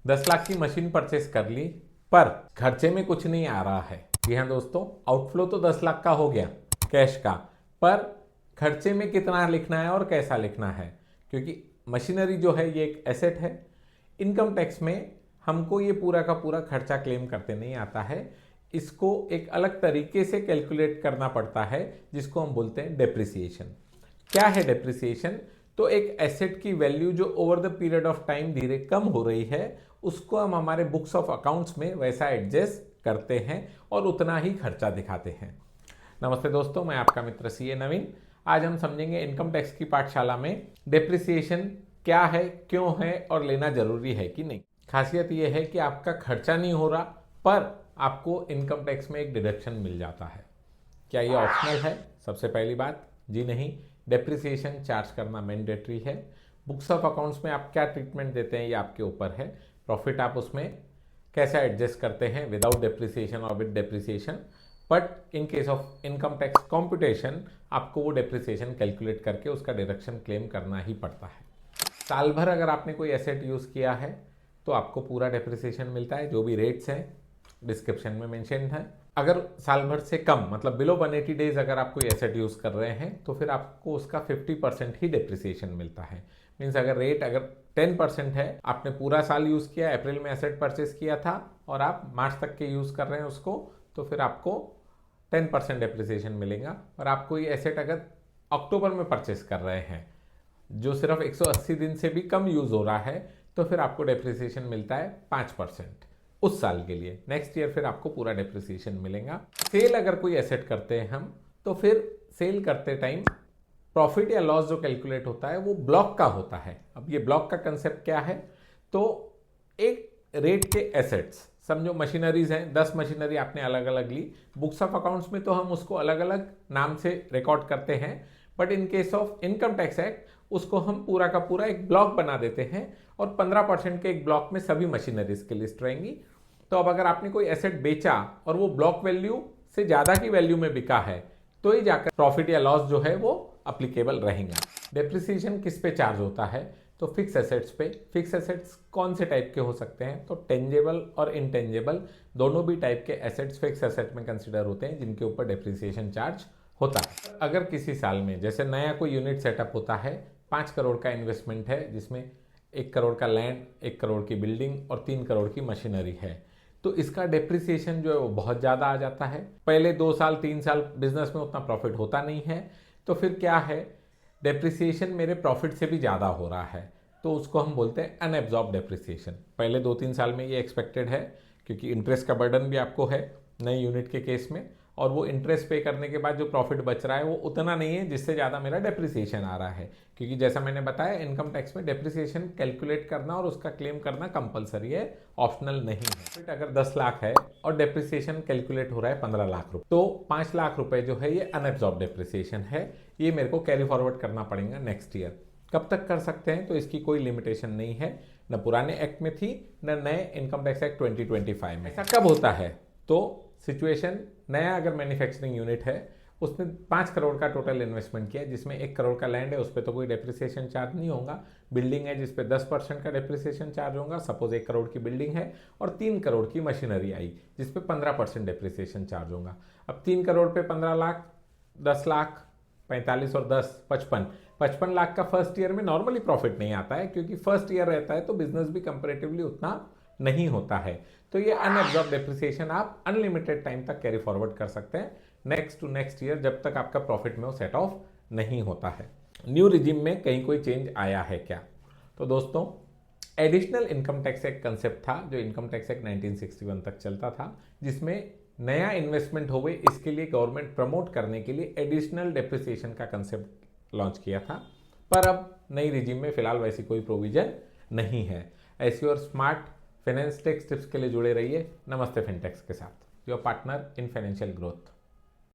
10 लाख की machine purchase कर ली, पर खर्चे में कुछ नहीं आ रहा है। जी हाँ दोस्तों, आउटफ्लो तो 10 लाख का हो गया कैश का, पर खर्चे में कितना लिखना है और कैसा लिखना है, क्योंकि मशीनरी जो है ये एक एसेट है। इनकम टैक्स में हमको ये पूरा का पूरा खर्चा क्लेम करते नहीं आता है, इसको एक अलग तरीके से कैलकुलेट करना पड़ता है, जिसको हम बोलते हैं डेप्रिसिएशन। क्या है डेप्रिसिएशन? तो एक एसेट की वैल्यू जो over the period of time धीरे कम हो रही है, उसको हम हमारे बुक्स ऑफ अकाउंट्स में वैसा एडजस्ट करते हैं और उतना ही खर्चा दिखाते हैं। नमस्ते दोस्तों, मैं आपका मित्र सीए नवीन। आज हम समझेंगे इनकम टैक्स की पाठशाला में डेप्रिसिएशन क्या है, क्यों है और लेना जरूरी है कि नहीं। खासियत यह है कि आपका खर्चा नहीं हो रहा, पर आपको इनकम टैक्स में एक डिडक्शन मिल जाता है। क्या ये ऑप्शनल है? सबसे पहली बात, जी नहीं। डेप्रिसिएशन चार्ज करना मैंडेटरी है। बुक्स ऑफ अकाउंट्स में आप क्या ट्रीटमेंट देते हैं ये आपके ऊपर है। प्रॉफिट आप उसमें कैसा एडजस्ट करते हैं, विदाउट डेप्रिसिएशन और with depreciation. But in case of income tax computation आपको वो डेप्रिसिएशन कैलकुलेट करके उसका डिडक्शन क्लेम करना ही पड़ता है। साल भर अगर आपने कोई एसेट यूज़ किया है तो आपको पूरा डेप्रिसिएशन मिलता है। जो भी रेट्स हैं डिस्क्रिप्शन में मेंशन है। अगर साल भर से कम, मतलब बिलो 180 डेज अगर आप कोई एसेट यूज़ कर रहे हैं तो फिर आपको उसका 50% ही डेप्रिसिएशन मिलता है। मीन्स अगर रेट अगर 10% है, आपने पूरा साल यूज़ किया, अप्रैल में एसेट परचेस किया था और आप मार्च तक के यूज़ कर रहे हैं उसको, तो फिर आपको 10% डेप्रिसिएशन मिलेगा। और आप कोई एसेट अगर अक्टूबर में परचेस कर रहे हैं जो सिर्फ 180 दिन से भी कम यूज़ हो रहा है, तो फिर आपको डेप्रिसिएशन मिलता है 5% उस साल के लिए। नेक्स्ट ईयर फिर आपको पूरा डेप्रिसिएशन मिलेगा। सेल अगर कोई एसेट करते हैं हम, तो फिर सेल करते टाइम प्रॉफिट या लॉस जो कैलकुलेट होता है वो ब्लॉक का होता है। अब ये ब्लॉक का कंसेप्ट क्या है? तो एक रेट के एसेट्स, समझो मशीनरीज हैं, 10 मशीनरी आपने अलग अलग ली। बुक्स ऑफ अकाउंट्स में तो हम उसको अलग अलग नाम से रिकॉर्ड करते हैं, but in case of income tax act उसको हम पूरा का पूरा एक ब्लॉक बना देते हैं और 15% के एक ब्लॉक में सभी मशीनरीज की लिस्ट रहेंगी। तो अब अगर आपने कोई एसेट बेचा और वो ब्लॉक वैल्यू से ज़्यादा की वैल्यू में बिका है, तो ही जाकर प्रॉफिट या लॉस जो है वो अप्लीकेबल रहेगा। डेप्रिसिएशन किस पे चार्ज होता है? तो फिक्स एसेट्स पे। फिक्स एसेट्स कौन से टाइप के हो सकते हैं? तो टेंजेबल और इनटेंजेबल दोनों भी टाइप के एसेट्स फिक्स एसेट में कंसिडर होते हैं, जिनके ऊपर डेप्रिसिएशन चार्ज होता है। अगर किसी साल में जैसे नया कोई यूनिट सेटअप होता है, 5 करोड़ का इन्वेस्टमेंट है, जिसमें 1 करोड़ का लैंड, 1 करोड़ की बिल्डिंग और 3 करोड़ की मशीनरी है, तो इसका डेप्रिसिएशन जो है वो बहुत ज़्यादा आ जाता है। पहले 2 साल 3 साल बिजनेस में उतना प्रॉफिट होता नहीं है, तो फिर क्या है, डेप्रिसिएशन मेरे प्रॉफिट से भी ज़्यादा हो रहा है, तो उसको हम बोलते हैं अनएब्जॉर्ब डेप्रिसिएशन। पहले 2-3 साल में ये एक्सपेक्टेड है, क्योंकि इंटरेस्ट का बर्डन भी आपको है नई यूनिट के केस में, और वो इंटरेस्ट पे करने के बाद जो प्रॉफिट बच रहा है वो उतना नहीं है जिससे ज़्यादा मेरा डेप्रिसिएशन आ रहा है। क्योंकि जैसा मैंने बताया, इनकम टैक्स में डेप्रिसिएशन कैलकुलेट करना और उसका क्लेम करना कंपलसरी है, ऑप्शनल नहीं है। फिर अगर 10 लाख है और डेप्रिसिएशन कैलकुलेट हो रहा है 15 लाख रुपये, तो 5 लाख रुपए जो है ये अनएब्जॉर्ब डेप्रिसिएशन है। ये मेरे को कैरी फॉरवर्ड करना पड़ेगा नेक्स्ट ईयर। कब तक कर सकते हैं? तो इसकी कोई लिमिटेशन नहीं है, न पुराने एक्ट में थी न नए इनकम टैक्स एक्ट 2025 में। ऐसा कब होता है? तो सिचुएशन, नया अगर मैन्युफैक्चरिंग यूनिट है, उसने 5 करोड़ का टोटल इन्वेस्टमेंट किया, जिसमें 1 करोड़ का लैंड है, उस पर तो कोई डेप्रिसिएशन चार्ज नहीं होगा। बिल्डिंग है जिस पे 10% का डेप्रिसिएशन चार्ज होगा, सपोज 1 करोड़ की बिल्डिंग है, और 3 करोड़ की मशीनरी आई जिस पे 15% डेप्रिसिएशन चार्ज होगा। अब 3 करोड़ पे 15 लाख, 10 लाख, 45 और 10 55 लाख का फर्स्ट ईयर में नॉर्मली प्रॉफिट नहीं आता है, क्योंकि फर्स्ट ईयर रहता है तो बिजनेस भी कंपेरेटिवली उतना नहीं होता है। तो ये अनएब्जॉर्ब डेप्रिसिएशन आप अनलिमिटेड टाइम तक कैरी फॉरवर्ड कर सकते हैं, नेक्स्ट टू नेक्स्ट ईयर, जब तक आपका प्रॉफिट में वो सेट ऑफ नहीं होता है। न्यू रिजिम में कहीं कोई चेंज आया है क्या? तो दोस्तों, एडिशनल इनकम टैक्स एक कंसेप्ट था जो इनकम टैक्स एक्ट 1961 तक चलता था, जिसमें नया इन्वेस्टमेंट हो, इसके लिए गवर्नमेंट प्रमोट करने के लिए एडिशनल डेप्रिसिएशन का कंसेप्ट लॉन्च किया था। पर अब नई रिजिम में फिलहाल वैसी कोई प्रोविजन नहीं है। ऐसी और स्मार्ट फाइनेंस टेक्स टिप्स के लिए जुड़े रहिए नमस्ते फिनटेक्स के साथ, your partner in financial growth.